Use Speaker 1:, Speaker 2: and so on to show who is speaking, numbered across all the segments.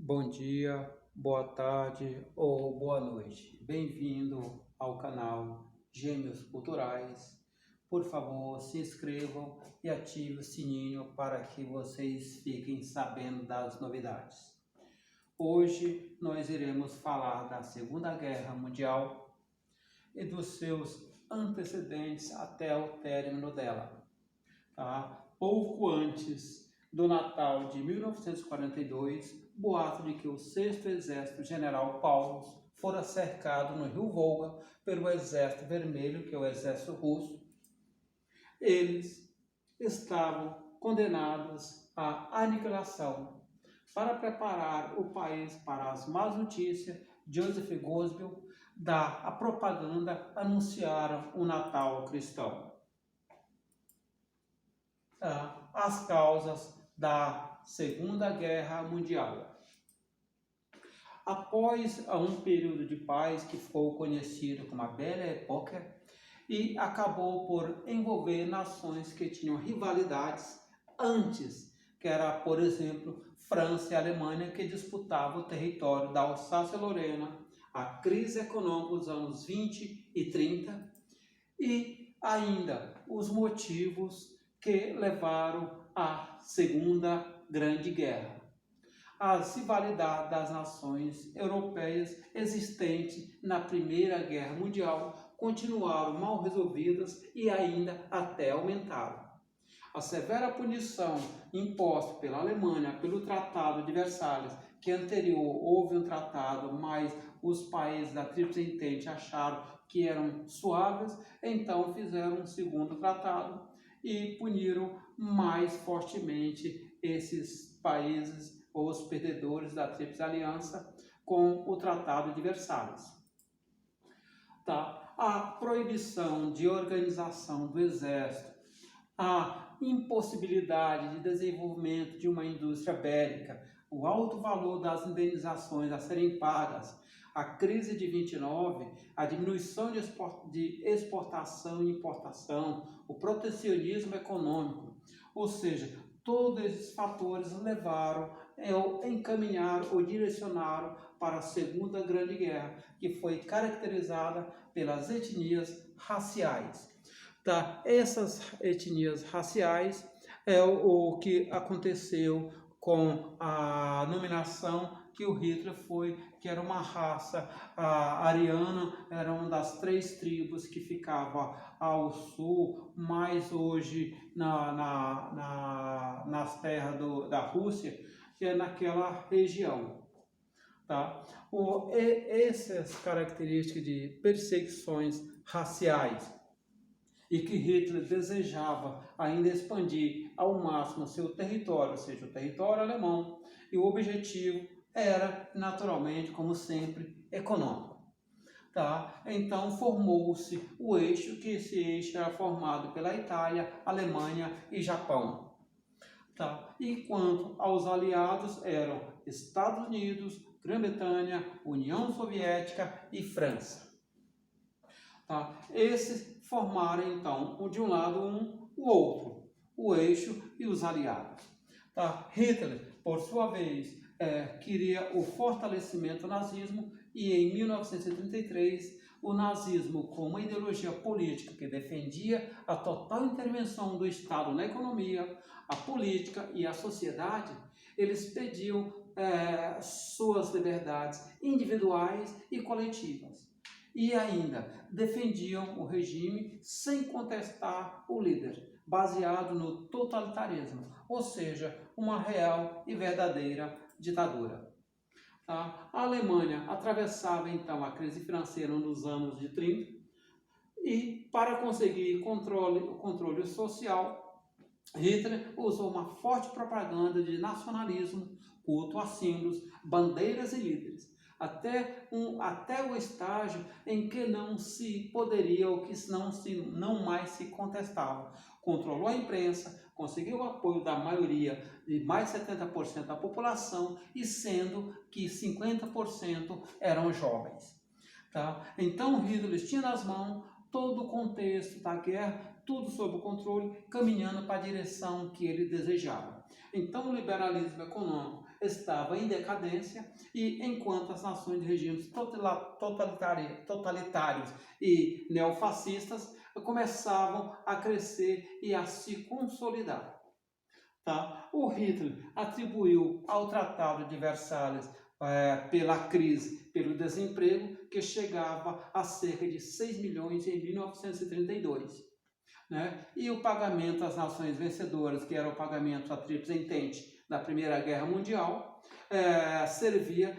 Speaker 1: Bom dia, boa tarde ou boa noite. Bem-vindo ao canal Gêmeos Culturais. Por favor, se inscrevam e ative o sininho para que vocês fiquem sabendo das novidades. Hoje nós iremos falar da Segunda Guerra Mundial e dos seus antecedentes até o término dela. Pouco antes do Natal de 1942, boato de que o 6º Exército General Paulus fora cercado no Rio Volga pelo Exército Vermelho, que é o exército russo. Eles estavam condenados à aniquilação. Para preparar o país para as más notícias, Joseph Goebbels, da propaganda, anunciaram o Natal cristão. As causas da Segunda Guerra Mundial. Após um período de paz que ficou conhecido como a Belle Époque e acabou por envolver nações que tinham rivalidades antes, que era, por exemplo, França e Alemanha, que disputavam o território da Alsácia-Lorena, a crise econômica dos anos 20 e 30 e ainda os motivos que levaram à Segunda Grande Guerra. As rivalidades das nações europeias existentes na Primeira Guerra Mundial continuaram mal resolvidas e ainda até aumentaram. A severa punição imposta pela Alemanha pelo Tratado de Versalhes, que anterior houve um tratado, mas os países da Tríplice Entente acharam que eram suaves, então fizeram um segundo tratado e puniram mais fortemente esses países, os perdedores da Tríplice Aliança, com o Tratado de Versalhes. A proibição de organização do exército, a impossibilidade de desenvolvimento de uma indústria bélica, o alto valor das indenizações a serem pagas, a crise de 29, a diminuição de exportação e importação, o protecionismo econômico, ou seja, todos esses fatores levaram, encaminharam ou direcionaram para a Segunda Grande Guerra, que foi caracterizada pelas etnias raciais. Essas etnias raciais é o que aconteceu com a nominação que o Hitler foi, que era uma raça ariana, era uma das 3 tribos que ficava ao sul, mais hoje nas terras da Rússia, que é naquela região. Essas características de perseguições raciais e que Hitler desejava ainda expandir ao máximo seu território, ou seja, o território alemão, e o objetivo era, naturalmente, como sempre, econômico. Então formou-se o eixo, que esse eixo era formado pela Itália, Alemanha e Japão. E quanto aos aliados, eram Estados Unidos, Grã-Bretanha, União Soviética e França. Esses formaram, então, de um lado o outro, o eixo e os aliados. Hitler, por sua vez, queria o fortalecimento do nazismo e, em 1933, o nazismo, como uma ideologia política que defendia a total intervenção do Estado na economia, a política e a sociedade, eles pediam suas liberdades individuais e coletivas. E ainda defendiam o regime sem contestar o líder, baseado no totalitarismo, ou seja, uma real e verdadeira ditadura. A Alemanha atravessava então a crise financeira nos anos de 30 e, para conseguir o controle social, Hitler usou uma forte propaganda de nacionalismo, culto a símbolos, bandeiras e líderes, até o estágio em que não se poderia ou que não mais se contestava. Controlou a imprensa, conseguiu o apoio da maioria, de mais de 70% da população, e sendo que 50% eram jovens. Então Hitler tinha nas mãos todo o contexto da guerra, tudo sob o controle, caminhando para a direção que ele desejava. Então o liberalismo econômico estava em decadência, e enquanto as nações de regimes totalitários e neofascistas começavam a crescer e a se consolidar. Tá? O Hitler atribuiu ao Tratado de Versalhes pela crise, pelo desemprego, que chegava a cerca de 6 milhões em 1932. Né? E o pagamento às nações vencedoras, que era o pagamento à Tríplice Entente da Primeira Guerra Mundial, servia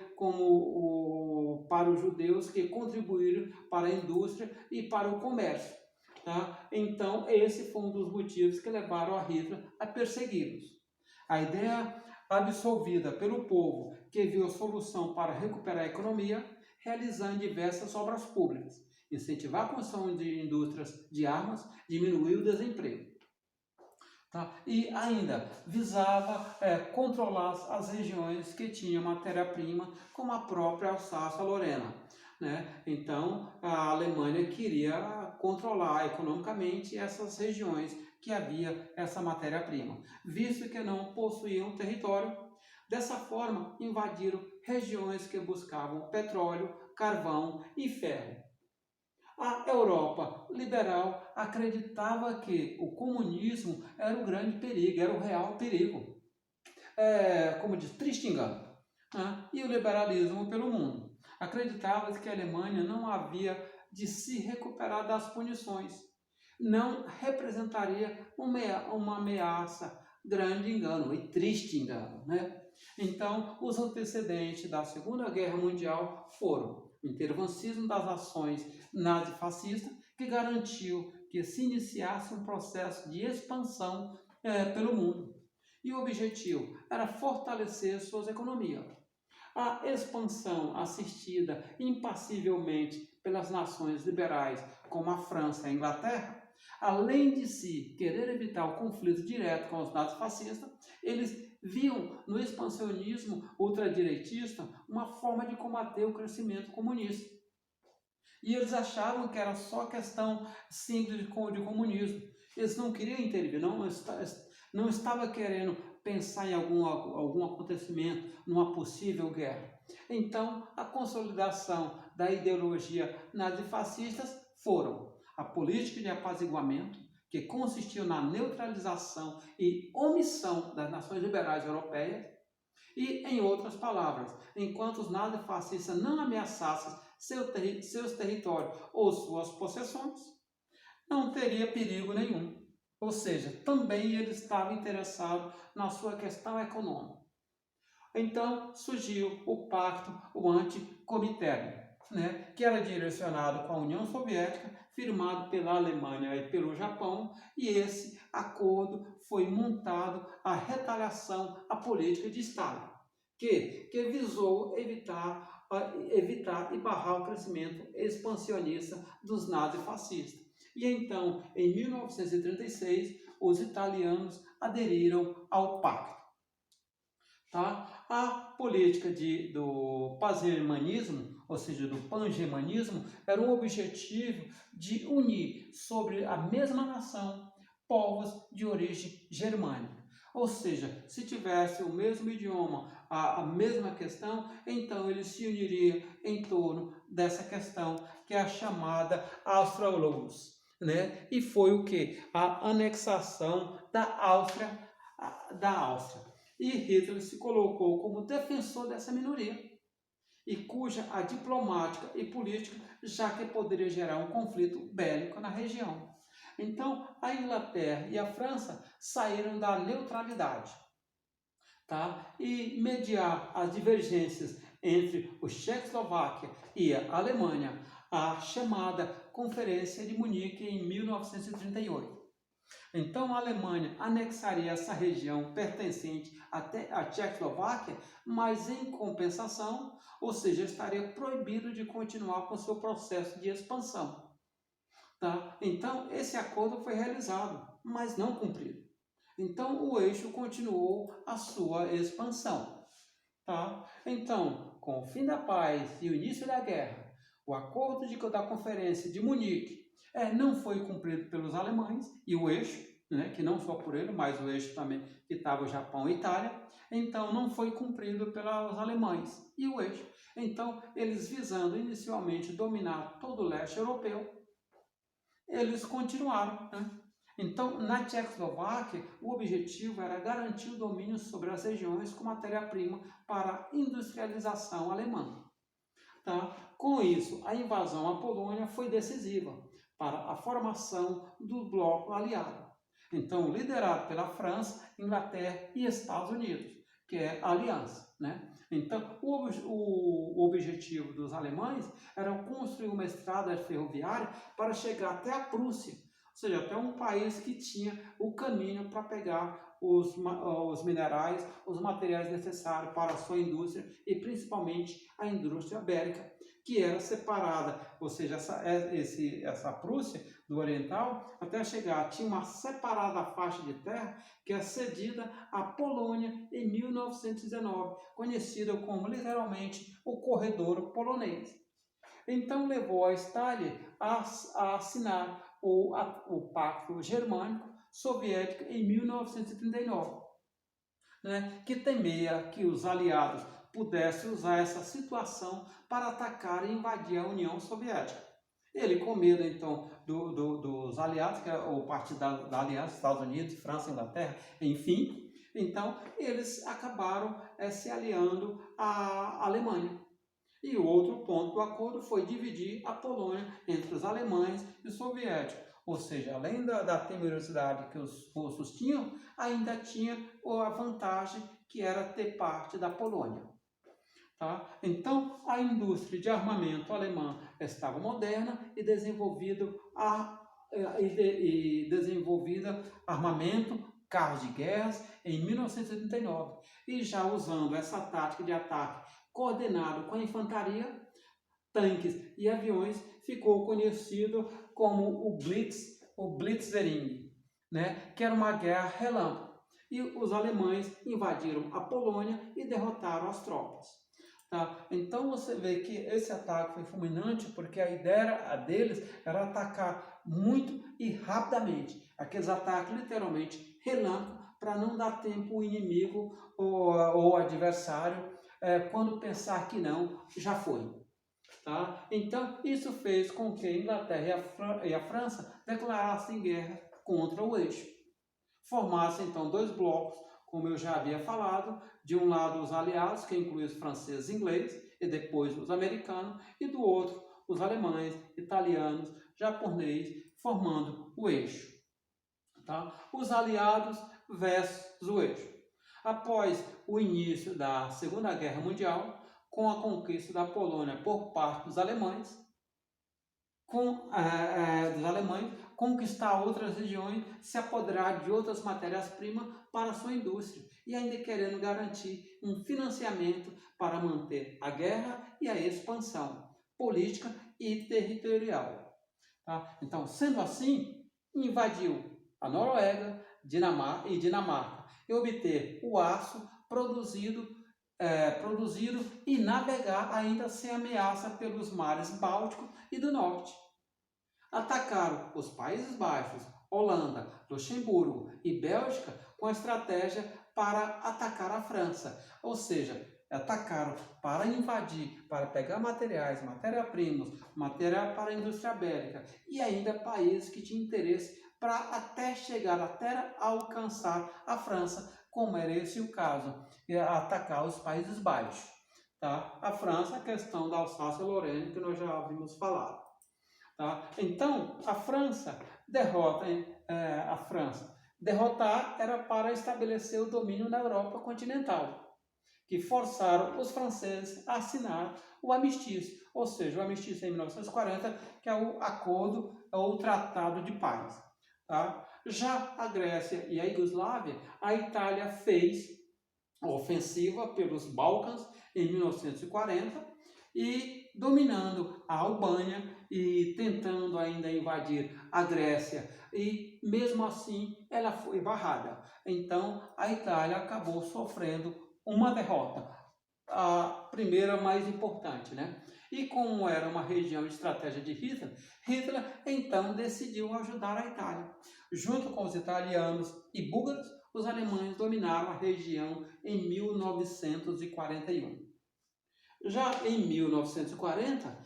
Speaker 1: para os judeus que contribuíram para a indústria e para o comércio. Tá? Então, esse foi um dos motivos que levaram a Hitler a persegui-los. A ideia absolvida pelo povo, que viu a solução para recuperar a economia, realizando diversas obras públicas, incentivar a construção de indústrias de armas, diminuir o desemprego. Tá? E ainda visava controlar as regiões que tinham matéria-prima, como a própria Alsácia-Lorena. Né? Então, a Alemanha queria controlar economicamente essas regiões que havia essa matéria-prima, visto que não possuíam território. Dessa forma, invadiram regiões que buscavam petróleo, carvão e ferro. A Europa liberal acreditava que o comunismo era o grande perigo, era o real perigo. Como diz, triste engano. Né? E o liberalismo pelo mundo. Acreditava que a Alemanha não havia de se recuperar das punições. Não representaria uma ameaça, grande engano e triste engano. Né? Então, os antecedentes da Segunda Guerra Mundial foram o intervencionismo das nações nazifascistas, que garantiu que se iniciasse um processo de expansão pelo mundo. E o objetivo era fortalecer suas economias. A expansão assistida impassivelmente pelas nações liberais, como a França e a Inglaterra, além de se querer evitar o conflito direto com os nazifascistas, eles viam no expansionismo ultradireitista uma forma de combater o crescimento comunista. E eles achavam que era só questão simples de comunismo. Eles não queriam intervir, não estava querendo pensar em algum acontecimento, numa possível guerra. Então, a consolidação da ideologia nazifascistas foram a política de apaziguamento, que consistiu na neutralização e omissão das nações liberais europeias, e, em outras palavras, enquanto os nazifascistas não ameaçassem seus territórios ou suas possessões, não teria perigo nenhum. Ou seja, também ele estava interessado na sua questão econômica. Então surgiu o pacto, o Anti-Comintern, né, que era direcionado com a União Soviética, firmado pela Alemanha e pelo Japão, e esse acordo foi montado a retaliação à política de Stalin, que visou evitar e barrar o crescimento expansionista dos nazifascistas. E então, em 1936, os italianos aderiram ao pacto. Tá? A política do pangermanismo, ou seja, do pangermanismo, era um objetivo de unir sobre a mesma nação povos de origem germânica. Ou seja, se tivesse o mesmo idioma, a mesma questão, então eles se uniriam em torno dessa questão, que é a chamada Austro-Luz. Né? E foi o que? A anexação da Áustria. E Hitler se colocou como defensor dessa minoria, e cuja a diplomática e política, já que poderia gerar um conflito bélico na região. Então, a Inglaterra e a França saíram da neutralidade, tá? E mediar as divergências entre a Tchecoslováquia e a Alemanha, a chamada Conferência de Munique em 1938. Então, a Alemanha anexaria essa região pertencente até a Tchecoslováquia, mas em compensação, ou seja, estaria proibido de continuar com seu processo de expansão. Tá? Então, esse acordo foi realizado, mas não cumprido. Então, o eixo continuou a sua expansão. Tá? Então, com o fim da paz e o início da guerra, o acordo da Conferência de Munique não foi cumprido pelos alemães, e o eixo, né, que não só por ele, mas o eixo também que estava o Japão e Itália, então não foi cumprido pelos alemães e o eixo. Então, eles visando inicialmente dominar todo o leste europeu, eles continuaram, né? Então, na Tchecoslováquia, o objetivo era garantir o domínio sobre as regiões com matéria-prima para a industrialização alemã. Tá? Com isso, a invasão à Polônia foi decisiva para a formação do bloco aliado. Então, liderado pela França, Inglaterra e Estados Unidos, que é a aliança, né? Então, o objetivo dos alemães era construir uma estrada ferroviária para chegar até a Prússia, ou seja, até um país que tinha o caminho para pegar os minerais, os materiais necessários para a sua indústria e principalmente a indústria bélica, que era separada, ou seja, essa Prússia do Oriental, até chegar, tinha uma separada faixa de terra que é cedida à Polônia em 1919, conhecida como literalmente o Corredor Polonês. Então levou a Stalin a assinar o Pacto Germânico Soviético em 1939, né, que temia que os aliados pudessem usar essa situação para atacar e invadir a União Soviética. Ele, com medo, então, dos aliados, que é o partido da Aliança, Estados Unidos, França, Inglaterra, enfim, então eles acabaram se aliando à Alemanha. E o outro ponto do acordo foi dividir a Polônia entre os alemães e os soviéticos. Ou seja, além da temerosidade que os russos tinham, ainda tinha a vantagem que era ter parte da Polônia. Tá? Então, a indústria de armamento alemã estava moderna e desenvolvida armamento, carros de guerra em 1979. E já usando essa tática de ataque coordenado com a infantaria, tanques e aviões, ficou conhecido como o Blitzkrieg, né? Que era uma guerra relâmpago. E os alemães invadiram a Polônia e derrotaram as tropas. Tá? Então você vê que esse ataque foi fulminante porque a ideia deles era atacar muito e rapidamente. Aqueles ataques literalmente relâmpago para não dar tempo ao inimigo ou adversário quando pensar que não, já foi. Tá? Então isso fez com que a Inglaterra e a França declarassem guerra contra o eixo. Formassem então dois blocos, como eu já havia falado, de um lado os aliados, que inclui os franceses e ingleses, e depois os americanos, e do outro os alemães, italianos, japoneses, formando o eixo. Tá? Os aliados versus o eixo. Após o início da Segunda Guerra Mundial, com a conquista da Polônia por parte dos alemães, conquistar outras regiões, se apoderar de outras matérias-primas para a sua indústria e ainda querendo garantir um financiamento para manter a guerra e a expansão política e territorial. Tá? Então, sendo assim, invadiu a Noruega e Dinamarca e obter o aço produzido e navegar ainda sem ameaça pelos mares Báltico e do Norte. Atacaram os Países Baixos, Holanda, Luxemburgo e Bélgica com a estratégia para atacar a França, ou seja, atacaram para invadir, para pegar materiais, matéria-primas, material para a indústria bélica e ainda países que tinham interesse para até chegar, até alcançar a França, como era esse o caso, atacar os Países Baixos. Tá? A França, a questão da Alsácia-Lorena, que nós já havíamos falado. Tá? Então, a França derrota a França. Derrotar era para estabelecer o domínio na Europa continental, que forçaram os franceses a assinar o armistício, ou seja, o armistício em 1940, que é o acordo ou o tratado de paz. Tá? Já a Grécia e a Iugoslávia, a Itália fez a ofensiva pelos Balcãs em 1940 e dominando a Albânia e tentando ainda invadir a Grécia e mesmo assim ela foi barrada. Então a Itália acabou sofrendo uma derrota. a primeira mais importante, né? E como era uma região de estratégia de Hitler, Hitler então decidiu ajudar a Itália. Junto com os italianos e búlgaros, os alemães dominaram a região em 1941. Já em 1940,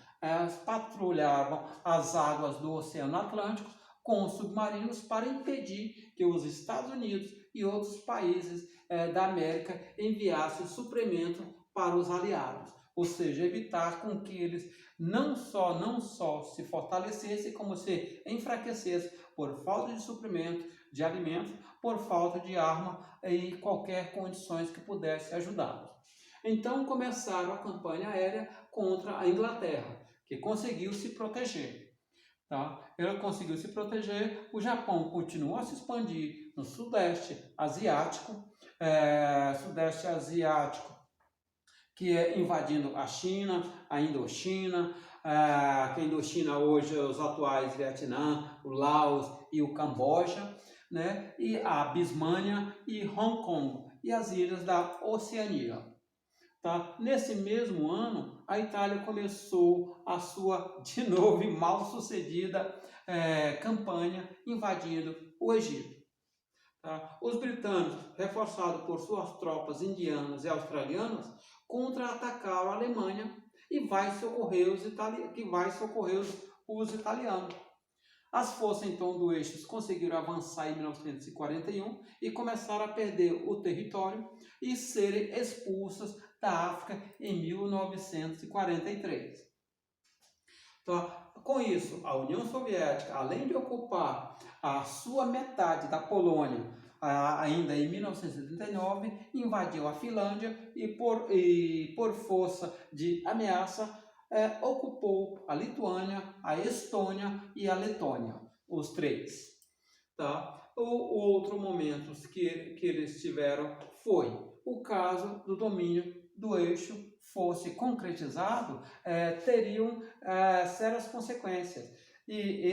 Speaker 1: patrulhavam as águas do Oceano Atlântico com submarinos para impedir que os Estados Unidos e outros países da América enviassem suprimento para os aliados, ou seja, evitar com que eles não só se fortalecessem, como se enfraquecessem por falta de suprimento de alimentos, por falta de arma e qualquer condições que pudesse ajudá-los. Então começaram a campanha aérea contra a Inglaterra, que conseguiu se proteger. Tá? Ela conseguiu se proteger, o Japão continuou a se expandir no Sudeste Asiático, que é invadindo a China, a Indochina, que a Indochina hoje é os atuais Vietnã, o Laos e o Camboja, né? E a Birmania e Hong Kong e as ilhas da Oceania. Tá? Nesse mesmo ano, a Itália começou a sua, de novo, mal sucedida campanha invadindo o Egito. Tá? Os britânicos, reforçados por suas tropas indianas e australianas, contra-atacaram a Alemanha e vai socorrer os italianos. As forças então do Eixo conseguiram avançar em 1941 e começaram a perder o território e serem expulsas da África em 1943. Então, com isso, a União Soviética, além de ocupar a sua metade da Polônia, ainda em 1939, invadiu a Finlândia e por força de ameaça, ocupou a Lituânia, a Estônia e a Letônia, os três. Tá? O outro momento que eles tiveram foi o caso do domínio do Eixo fosse concretizado, teriam sérias consequências. E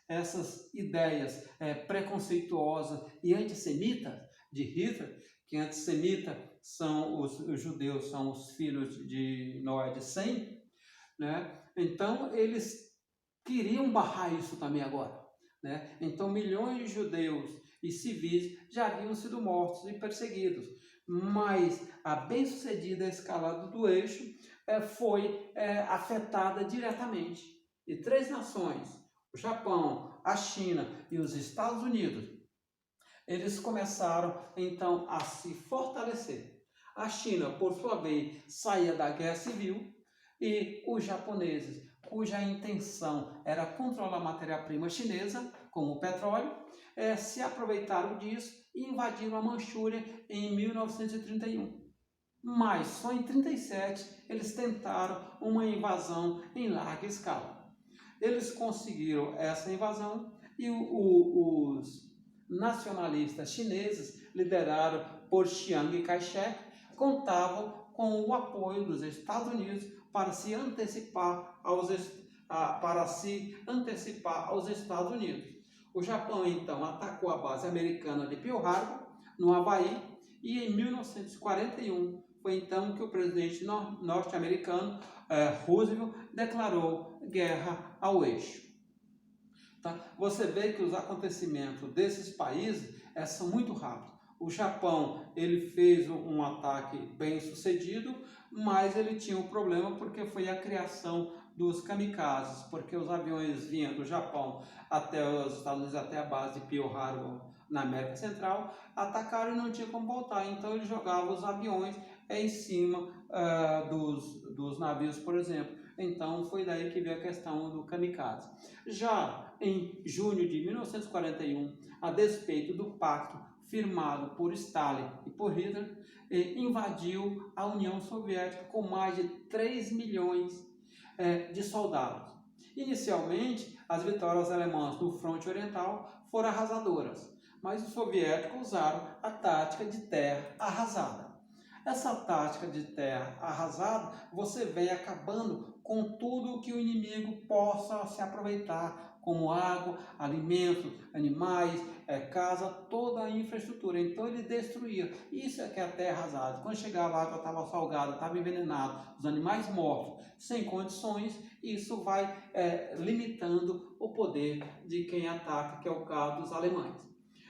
Speaker 1: essas ideias preconceituosas e antissemitas de Hitler, que antissemita são os judeus, são os filhos de Noé de Sem, né? Então eles queriam barrar isso também agora. Né? Então milhões de judeus e civis já haviam sido mortos e perseguidos, mas a bem-sucedida escalada do Eixo foi afetada diretamente. E três nações, o Japão, a China e os Estados Unidos, eles começaram então a se fortalecer. A China, por sua vez, saía da guerra civil e os japoneses, cuja intenção era controlar a matéria-prima chinesa, como o petróleo, se aproveitaram disso e invadiram a Manchúria em 1931. Mas só em 1937 eles tentaram uma invasão em larga escala. Eles conseguiram essa invasão e os nacionalistas chineses, liderados por Chiang Kai-shek, contavam com o apoio dos Estados Unidos para se antecipar aos Estados Unidos. O Japão, então, atacou a base americana de Pearl Harbor, no Havaí, e em 1941 foi então que o presidente norte-americano, Roosevelt, declarou guerra ao Eixo. Tá? Você vê que os acontecimentos desses países são muito rápidos. O Japão, ele fez um ataque bem sucedido, mas ele tinha um problema porque foi a criação dos kamikazes, porque os aviões vinham do Japão até os Estados Unidos, até a base de Pearl Harbor, na América Central, atacaram e não tinha como voltar, então ele jogava os aviões em cima dos navios, por exemplo. Então foi daí que veio a questão do kamikaze. Já em junho de 1941, a despeito do pacto firmado por Stalin e por Hitler, invadiu a União Soviética com mais de 3 milhões de soldados. Inicialmente, as vitórias alemãs no fronte oriental foram arrasadoras, mas os soviéticos usaram a tática de terra arrasada. Essa tática de terra arrasada, você vem acabando com tudo que o inimigo possa se aproveitar, como água, alimentos, animais, casa, toda a infraestrutura. Então ele destruía. Isso é que é a terra arrasada. Quando chegava a água estava salgada, estava envenenada, os animais mortos, sem condições, isso vai limitando o poder de quem ataca, que é o caso dos alemães.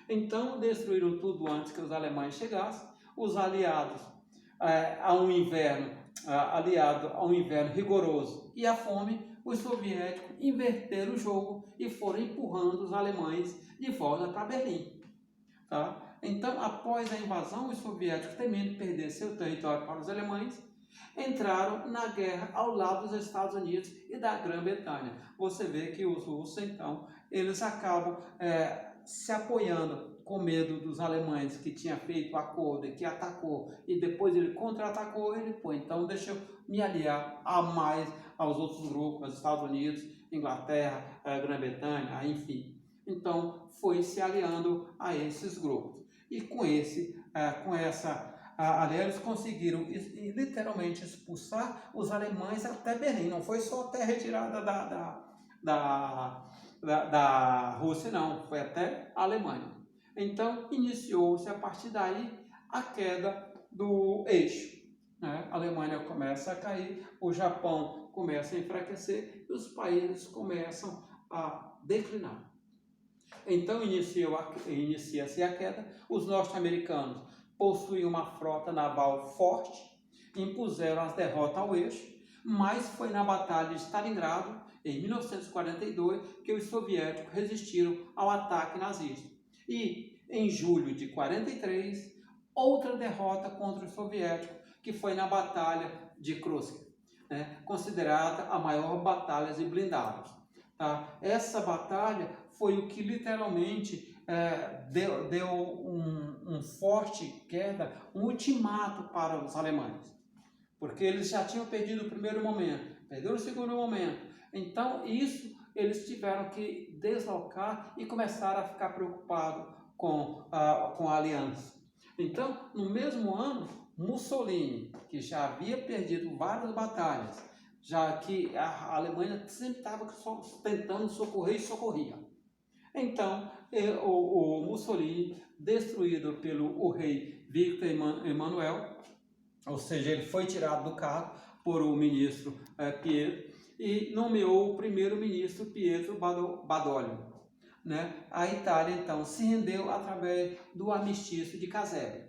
Speaker 1: Então destruíram tudo antes que os alemães chegassem. Os aliados aliado a um inverno rigoroso e a fome, os soviéticos inverteram o jogo e foram empurrando os alemães de volta para Berlim. Tá? Então, após a invasão, os soviéticos, temendo perder seu território para os alemães, entraram na guerra ao lado dos Estados Unidos e da Grã-Bretanha. Você vê que os russos, então, eles acabam se apoiando com medo dos alemães, que tinha feito o acordo e que atacou, e depois ele contra-atacou, ele foi, então deixa eu me aliar a mais aos outros grupos, aos Estados Unidos, Inglaterra, Grã-Bretanha, enfim. Então foi se aliando a esses grupos. E com essa aliança eles conseguiram literalmente expulsar os alemães até Berlim. Não foi só até a retirada da Rússia, não, foi até a Alemanha. Então, iniciou-se a partir daí a queda do eixo. Né? A Alemanha começa a cair, o Japão começa a enfraquecer e os países começam a declinar. Então, inicia-se a queda. Os norte-americanos possuíam uma frota naval forte, impuseram as derrotas ao eixo, mas foi na Batalha de Stalingrado, em 1942, que os soviéticos resistiram ao ataque nazista. E, em julho de 43, outra derrota contra os soviéticos, que foi na Batalha de Kursk, né, considerada a maior batalha de blindados. Tá? Essa batalha foi o que literalmente deu um forte queda, um ultimato para os alemães. Porque eles já tinham perdido o primeiro momento, perderam o segundo momento. Então, isso eles tiveram que deslocar e começaram a ficar preocupados com a aliança. Então, no mesmo ano, Mussolini, que já havia perdido várias batalhas, já que a Alemanha sempre estava tentando socorrer e socorria. Então, o Mussolini, destruído pelo rei Victor Emanuel, ou seja, ele foi tirado do cargo por o ministro Pietro e nomeou o primeiro-ministro Pietro Badoglio. Né? A Itália, então, se rendeu através do armistício de Casebre.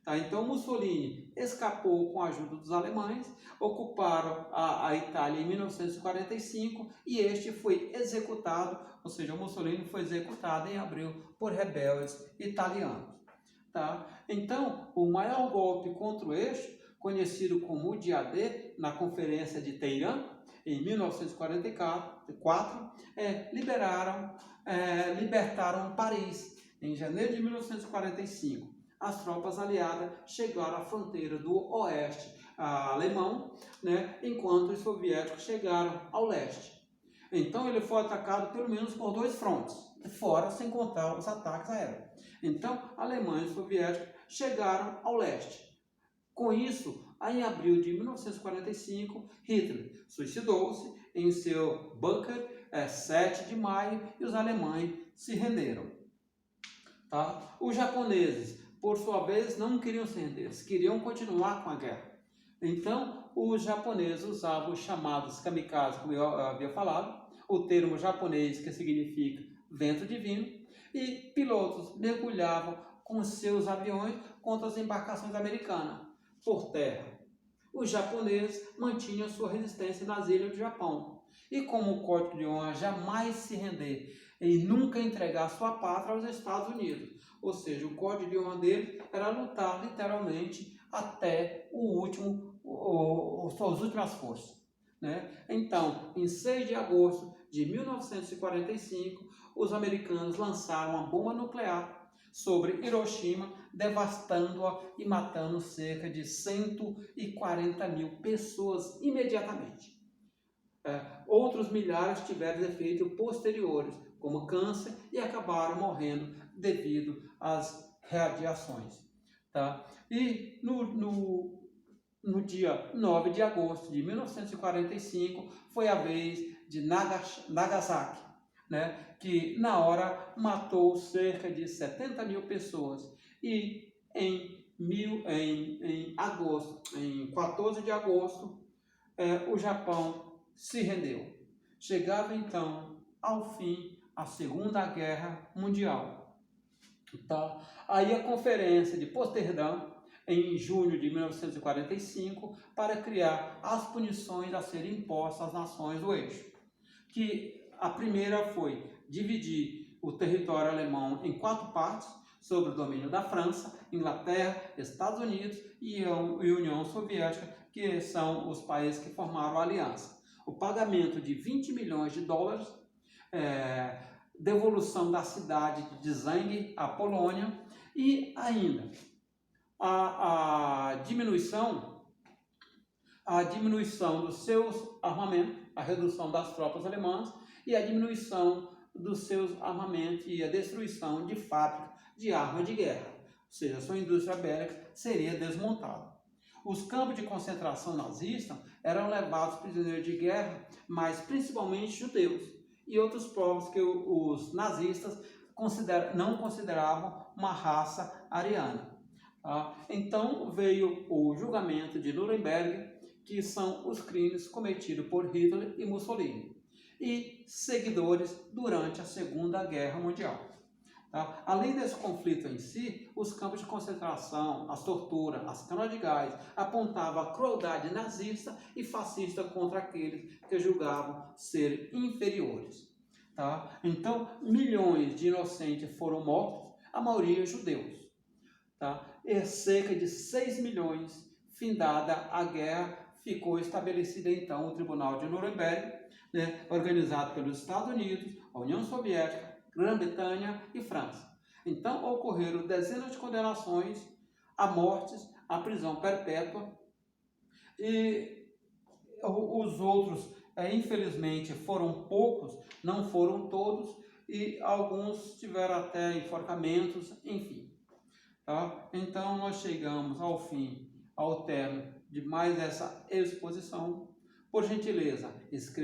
Speaker 1: Tá? Então, Mussolini escapou com a ajuda dos alemães, ocuparam a Itália em 1945 e este foi executado, ou seja, o Mussolini foi executado em abril por rebeldes italianos. Tá? Então, o maior golpe contra o eixo, conhecido como o Dia D, na Conferência de Teherã, em 1944, libertaram Paris. Em janeiro de 1945, as tropas aliadas chegaram à fronteira do oeste alemão, né, enquanto os soviéticos chegaram ao leste. Então ele foi atacado pelo menos por 2 frontes, fora sem contar os ataques aéreos. Então, Alemanha e soviéticos chegaram ao leste. Com isso, em abril de 1945, Hitler suicidou-se em seu bunker 7 de maio e os alemães se renderam. Tá? Os japoneses, por sua vez, não queriam se render, eles queriam continuar com a guerra. Então, os japoneses usavam os chamados kamikazes, como eu havia falado, o termo japonês que significa vento divino, e pilotos mergulhavam com seus aviões contra as embarcações americanas por terra. Os japoneses mantinham sua resistência nas ilhas do Japão. E como o código de honra jamais se render e nunca entregar sua pátria aos Estados Unidos. Ou seja, o código de honra dele era lutar literalmente até suas últimas forças. Né? Então, em 6 de agosto de 1945, os americanos lançaram uma bomba nuclear sobre Hiroshima, devastando-a e matando cerca de 140 mil pessoas imediatamente. Outros milhares tiveram efeitos posteriores, como câncer, e acabaram morrendo devido às radiações. Tá? E no dia 9 de agosto de 1945, foi a vez de Nagasaki. né, que na hora matou cerca de 70 mil pessoas. E em 14 de agosto, o Japão se rendeu. Chegava então ao fim a Segunda Guerra Mundial. Tá? Aí a Conferência de Potsdam, em junho de 1945, para criar as punições a serem impostas às nações do eixo. Que a primeira foi dividir o território alemão em 4 partes, sob o domínio da França, Inglaterra, Estados Unidos e a União Soviética, que são os países que formaram a aliança. O pagamento de 20 milhões de dólares, devolução da cidade de Zang à Polônia e ainda a diminuição dos seus armamentos, a redução das tropas alemãs e a diminuição dos seus armamentos e a destruição de fábricas de armas de guerra, ou seja, sua indústria bélica seria desmontada. Os campos de concentração nazistas eram levados prisioneiros de guerra, mas principalmente judeus e outros povos que os nazistas não consideravam uma raça ariana. Então veio o julgamento de Nuremberg, que são os crimes cometidos por Hitler e Mussolini e seguidores durante a Segunda Guerra Mundial. Além desse conflito em si, os campos de concentração, as torturas, as câmaras de gás apontavam a crueldade nazista e fascista contra aqueles que julgavam ser inferiores. Então, milhões de inocentes foram mortos, a maioria judeus. E cerca de 6 milhões, findada a guerra, ficou estabelecida então o Tribunal de Nuremberg, né, organizado pelos Estados Unidos, a União Soviética, Grã-Bretanha e França. Então ocorreram dezenas de condenações a mortes, a prisão perpétua, e os outros, infelizmente, foram poucos, não foram todos, e alguns tiveram até enforcamentos, enfim. Então nós chegamos ao fim, ao término de mais essa exposição. Por gentileza, escreva